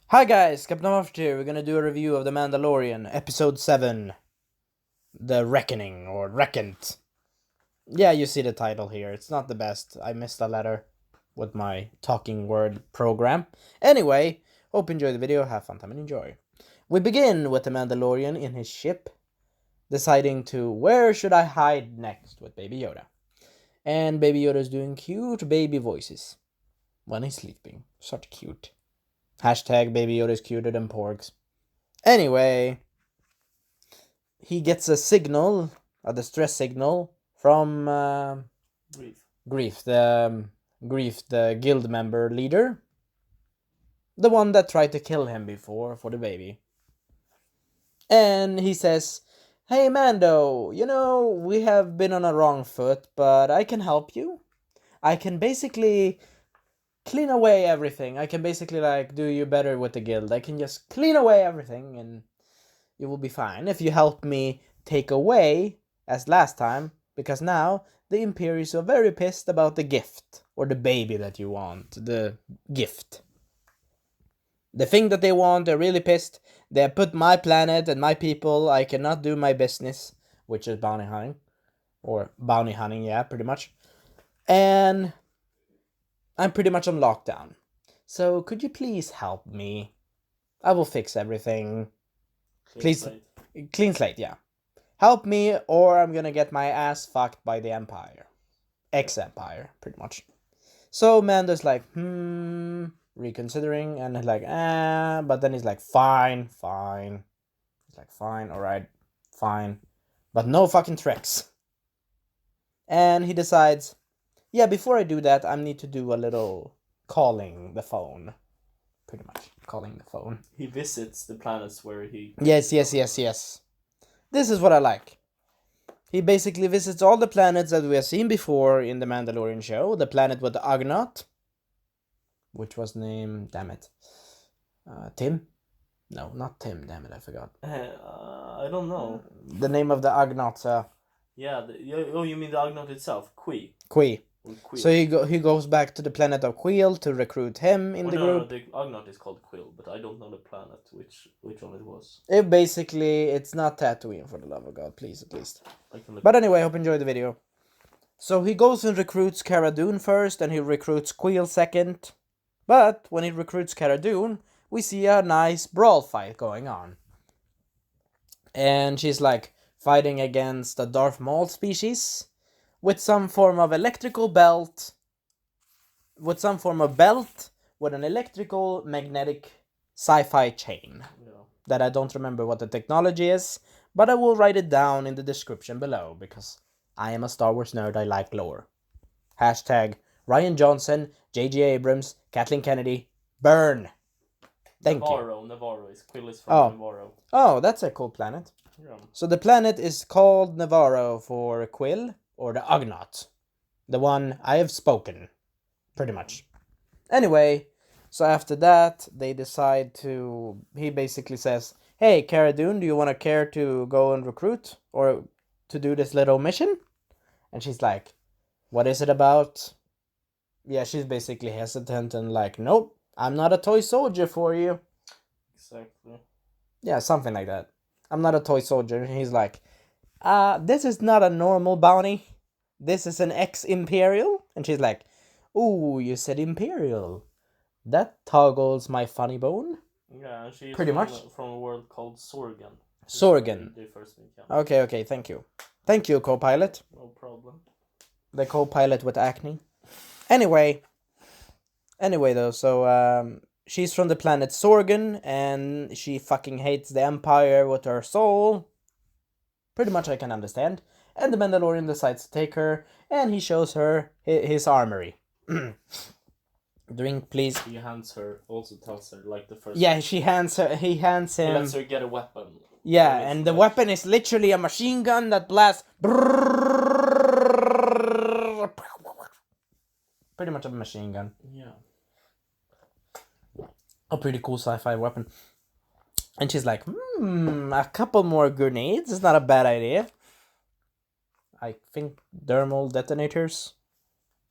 Hi guys, Captain Moffat here. We're gonna do a review of The Mandalorian, Episode 7. The Reckoning, or Reckoned. Yeah, you see the title here. It's not the best. I missed a letter with my talking word program. Anyway, hope you enjoy the video, have fun time and enjoy. We begin with the Mandalorian in his ship, deciding to where should I hide next with Baby Yoda. And Baby Yoda's doing cute baby voices when he's sleeping. Such cute. Hashtag Baby Yoda's cuter than porgs. Anyway, he gets a signal, a distress signal from Grief, the guild member leader, the one that tried to kill him before for the baby. And he says, "Hey Mando, we have been on a wrong foot, but I can help you. I can basically clean away everything. I can basically do you better with the guild. I can just clean away everything and you will be fine if you help me take away, as last time, because now the Imperials are very pissed about the gift, or the baby that you want, the gift. The thing that they want, they're really pissed. They have put my planet and my people, I cannot do my business, which is bounty hunting. Or bounty hunting, yeah, pretty much. And I'm pretty much on lockdown. So could you please help me? I will fix everything. Please. Clean slate, yeah. Help me, or I'm gonna get my ass fucked by the Empire. Ex-Empire, pretty much. So Mando's like, reconsidering, and he's like, but then he's like, fine. He's like, fine, alright, fine. But no fucking tricks. And he decides, yeah, before I do that, I need to do a little calling the phone. Pretty much, calling the phone. He visits the planets where he... Yes. This is what I like. He basically visits all the planets that we have seen before in the Mandalorian show. The planet with the Ughnaut, which was named, damn it, Tim? No, not Tim, damn it, I forgot. I don't know. The name of the Ughnaut, Yeah, you mean the Ughnaut itself? Qui. So he goes back to the planet of Quill to recruit him in the group. No, the Ughnaut is called Quill, but I don't know the planet, which one it was. It's not Tatooine, for the love of God, please, at least. But anyway, I hope you enjoyed the video. So he goes and recruits Cara Dune first, and he recruits Quill second. But when he recruits Cara Dune, we see a nice brawl fight going on. And she's fighting against a Darth Maul species with some form of electrical belt. With some form of belt with an electrical magnetic sci-fi chain. Yeah. That I don't remember what the technology is, but I will write it down in the description below because I am a Star Wars nerd, I like lore. Hashtag Ryan Johnson, J.J. Abrams, Kathleen Kennedy, burn! Thank you. Navarro. Quill is from Navarro. Oh, that's a cool planet. Yeah. So the planet is called Navarro for Quill, or the Ughnaut. The one I have spoken, pretty much. Anyway, so after that, they decide to... He basically says, hey, Cara Dune, do you want to care to go and recruit? Or to do this little mission? And she's like, what is it about? Yeah, she's basically hesitant and like, nope, I'm not a toy soldier for you. Exactly. Yeah, something like that. I'm not a toy soldier. And he's like, this is not a normal bounty. This is an ex-Imperial. And she's like, ooh, you said Imperial. That toggles my funny bone. Yeah, she's pretty much from a world called Sorgan. Sorgan. First meet, yeah. Okay, thank you. Thank you, co-pilot. No problem. The co-pilot with acne. Anyway though, so she's from the planet Sorgan, and she fucking hates the Empire with her soul. Pretty much I can understand. And the Mandalorian decides to take her, and he shows her his armory. Drink, please. He hands her, also tells her, like the first... Yeah, he hands him... He lets her get a weapon. Yeah, and the weapon is literally a machine gun that blasts... Pretty much a machine gun. Yeah. A pretty cool sci-fi weapon. And she's like, a couple more grenades is not a bad idea. I think thermal detonators.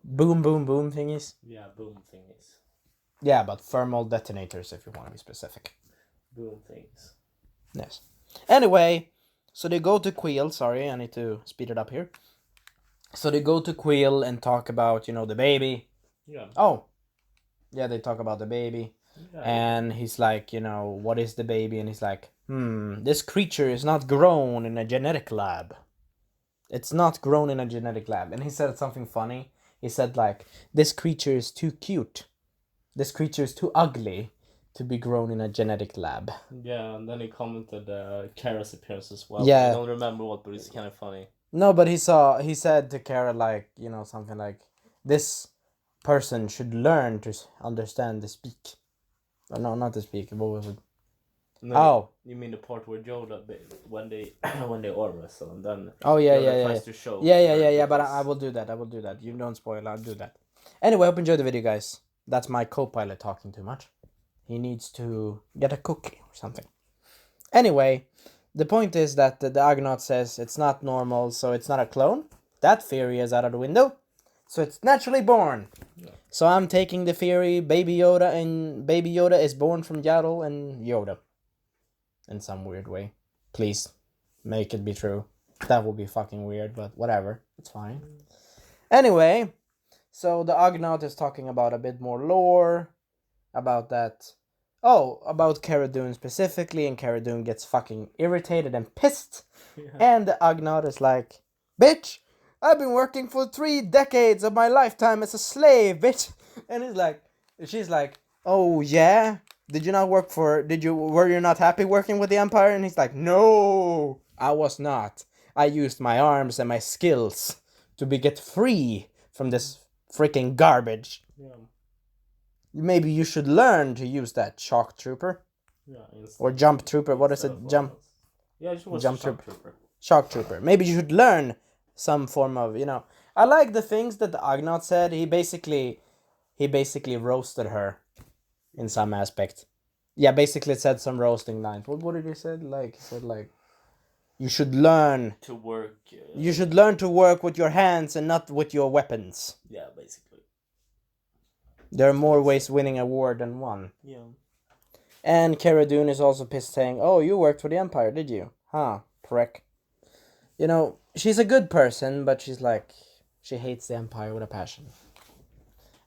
Boom, boom, boom thingies. Yeah, boom thingies. Yeah, but thermal detonators, if you want to be specific. Doing things. Yes. Anyway, so they go to Quill. Sorry, I need to speed it up here. So they go to Quill and talk about, the baby. Yeah. Oh, yeah, they talk about the baby. Yeah. And he's like, what is the baby? And he's like, this creature is not grown in a genetic lab. It's not grown in a genetic lab. And he said something funny. He said, like, this creature is too cute. This creature is too ugly to be grown in a genetic lab. Yeah, and then he commented Kara's appearance as well. Yeah. I don't remember what, but it's kind of funny. No, but he said to Kara, like, something like, this person should learn to understand the speak. Oh, no, not the speak. What was it? No, you mean the part where Yoda, when they arm wrestle, and then oh yeah, Yoda yeah, tries to show. Yeah. But I will do that. You don't spoil. I'll do that. Anyway, hope you enjoyed the video, guys. That's my co-pilot talking too much. He needs to get a cookie or something. Anyway, the point is that the Ughnaut says it's not normal, so it's not a clone. That theory is out of the window. So it's naturally born. Yeah. So I'm taking the theory Baby Yoda is born from Yaddle and Yoda. In some weird way. Please, make it be true. That would be fucking weird, but whatever. It's fine. Anyway, so the Ughnaut is talking about a bit more lore. About that. Oh, about Cara Dune specifically, and Cara Dune gets fucking irritated and pissed. Yeah. And the Ughnaut is like, bitch, I've been working for 3 decades of my lifetime as a slave, bitch. And she's like, oh yeah? Were you not happy working with the Empire? And he's like, no, I was not. I used my arms and my skills to get free from this freaking garbage. Yeah. Maybe you should learn to use that shock trooper. Yeah. Or jump trooper. What is it? Jump. Yeah, it was jump shock trooper. Shock trooper. Maybe you should learn some form of, I like the things that the Ughnaut said. He basically roasted her in some aspect. Yeah, basically said some roasting lines. What did he say? He said you should learn to work. You should learn to work with your hands and not with your weapons. Yeah, basically. There are more ways winning a war than one. Yeah. And Cara Dune is also pissed, saying, "Oh, you worked for the Empire, did you? Huh, prick." She's a good person, but she hates the Empire with a passion.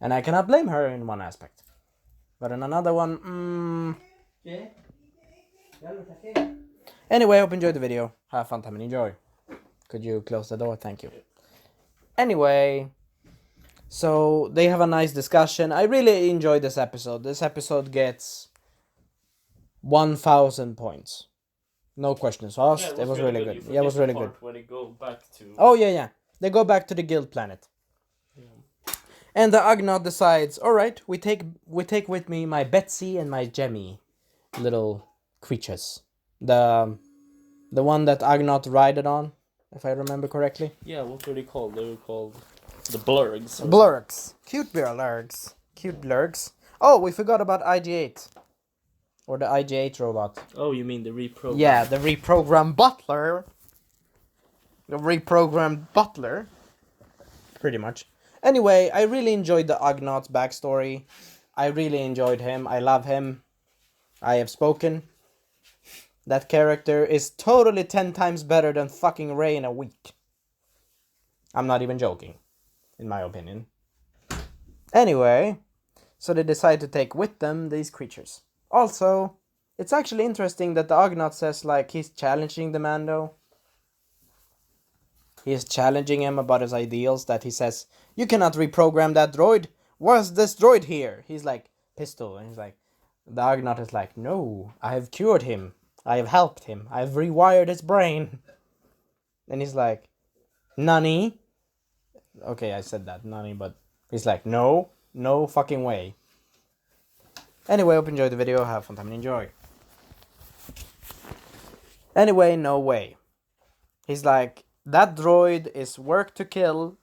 And I cannot blame her in one aspect. But in another one, Anyway, I hope you enjoyed the video. Have fun time and enjoy. Could you close the door? Thank you. Anyway, so they have a nice discussion. I really enjoyed this episode. This episode gets 1,000 points. No questions asked. It was really good. Yeah, it was really good. When they go back to... Oh, yeah. They go back to the guild planet. Yeah. And the Ughnaut decides, alright, we take with me my Betsy and my Jemmy little creatures. The one that Ughnaut rided on, if I remember correctly. Yeah, what were they called? They were called the Blurgs. Blurgs. Cute Blurgs. Cute Blurgs. Oh, we forgot about IG-8. Or the IG-8 robot. Oh, you mean the reprogram? Yeah, the reprogrammed butler. The reprogrammed butler. Pretty much. Anyway, I really enjoyed the Ughnaut's backstory. I really enjoyed him. I love him. I have spoken. That character is totally 10 times better than fucking Rey in a week. I'm not even joking. In my opinion. Anyway, so they decide to take with them these creatures. Also, it's actually interesting that the Ughnaut says he's challenging the Mando. He's challenging him about his ideals, that he says, you cannot reprogram that droid. Where's this droid here? He's like, pistol. And he's like, the Ughnaut is like, no, I have cured him. I have helped him. I have rewired his brain. And he's like, Nani? Okay, I said that, Nani, but he's like, no fucking way. Anyway, hope you enjoyed the video. Have fun time and enjoy. Anyway, no way. He's like, that droid is work to kill.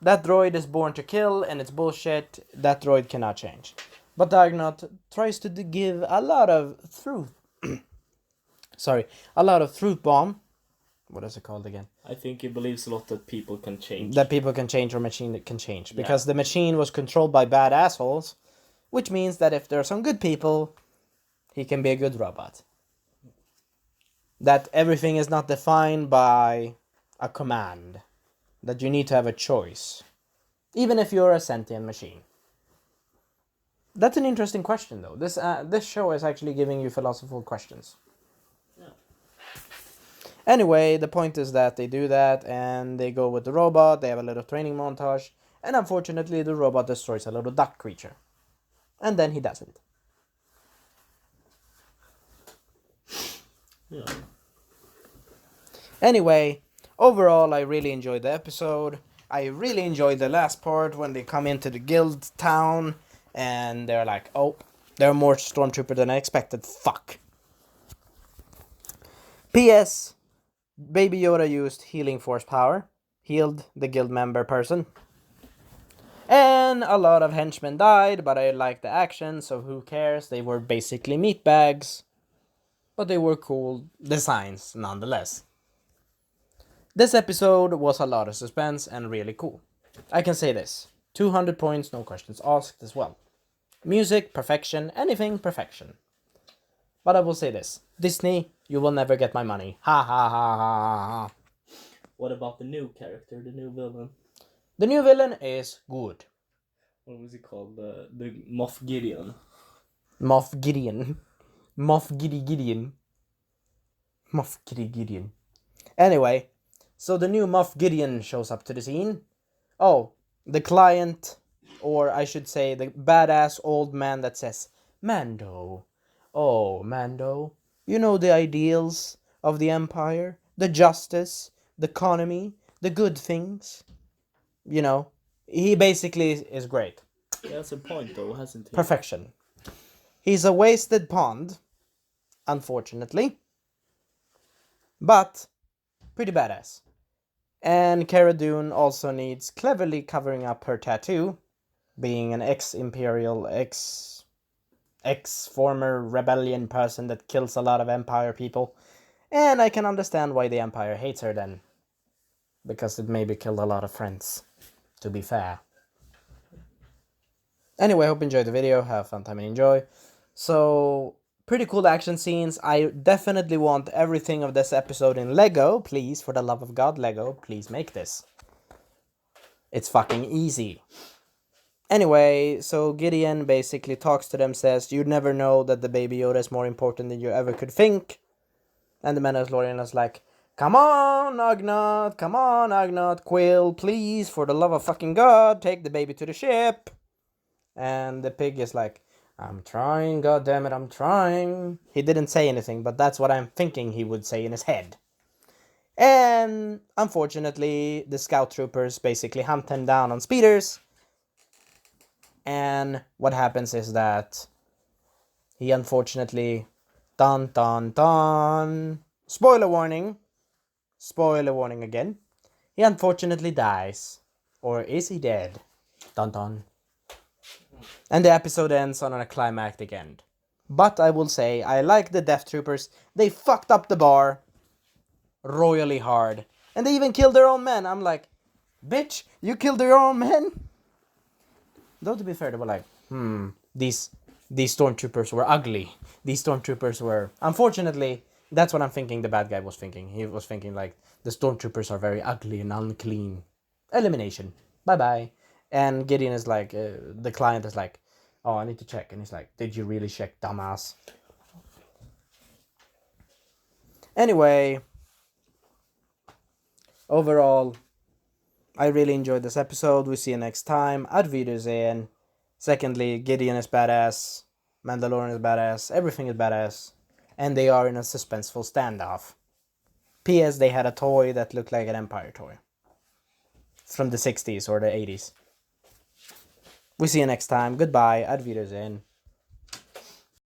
That droid is born to kill, and it's bullshit. That droid cannot change. But the Ughnaut tries to give a lot of truth. A lot of truth bomb. What is it called again? I think he believes a lot that people can change. That people can change or machine that can change. Because the machine was controlled by bad assholes. which means that if there are some good people, he can be a good robot. That everything is not defined by a command, that you need to have a choice, even if you're a sentient machine. That's an interesting question, though. This show is actually giving you philosophical questions. Yeah. Anyway, the point is that they do that, and they go with the robot, they have a little training montage, and unfortunately the robot destroys a little duck creature. And then he doesn't. Yeah. Anyway, overall I really enjoyed the episode. I really enjoyed the last part when they come into the guild town, and they're like, oh, there are more stormtroopers than I expected. Fuck. P.S. Baby Yoda used healing force power. Healed the guild member person. And a lot of henchmen died, but I liked the action, so who cares? They were basically meatbags. But they were cool designs nonetheless. This episode was a lot of suspense and really cool. I can say this. 200 points, no questions asked as well. Music, perfection, anything, perfection. But I will say this. Disney, you will never get my money. Ha ha ha ha ha. What about the new character, the new villain? The new villain is good. What was he called? The Moff Gideon. Moff Gideon. Moff Gideon. Moff Gideon. Anyway, so the new Moff Gideon shows up to the scene. Oh, the client, or I should say the badass old man that says, Mando. Oh, Mando. You know the ideals of the Empire, the justice, the economy, the good things. You know, he basically is great. He has a point though, hasn't he? Perfection. He's a wasted pond, unfortunately, but pretty badass. And Cara Dune also needs cleverly covering up her tattoo, being an ex-imperial, ex-former rebellion person that kills a lot of Empire people. And I can understand why the Empire hates her then, because it maybe killed a lot of friends, to be fair. Anyway, I hope you enjoyed the video. Have fun time and enjoy. So, pretty cool action scenes. I definitely want everything of this episode in Lego. Please, for the love of God, Lego, please make this. It's fucking easy. Anyway, so Gideon basically talks to them, says, you'd never know that the Baby Yoda is more important than you ever could think. And the Mandalorian is like, come on, Ughnaut, Quill, please, for the love of fucking God, take the baby to the ship. And the pig is like, I'm trying, goddammit, I'm trying. He didn't say anything, but that's what I'm thinking he would say in his head. And unfortunately, the scout troopers basically hunt him down on speeders. And what happens is that he unfortunately, dun dun dun, spoiler warning again, he unfortunately dies. Or is he dead? Dun dun. And the episode ends on a climactic end. But I will say, I like the Death Troopers. They fucked up the bar royally hard. And they even killed their own men. I'm like, bitch, you killed your own men? Though to be fair, they were like, these stormtroopers were ugly. These stormtroopers were... Unfortunately, that's what I'm thinking the bad guy was thinking. He was thinking like, the stormtroopers are very ugly and unclean. Elimination. Bye-bye. And Gideon is like, the client is like, oh, I need to check. And he's like, did you really check, dumbass? Anyway, overall, I really enjoyed this episode. We see you next time. Ad Wiedersehen. Secondly, Gideon is badass. Mandalorian is badass. Everything is badass. And they are in a suspenseful standoff. P.S. They had a toy that looked like an Empire toy. From the 60s or the 80s. We see you next time. Goodbye. Ad Wiedersehen.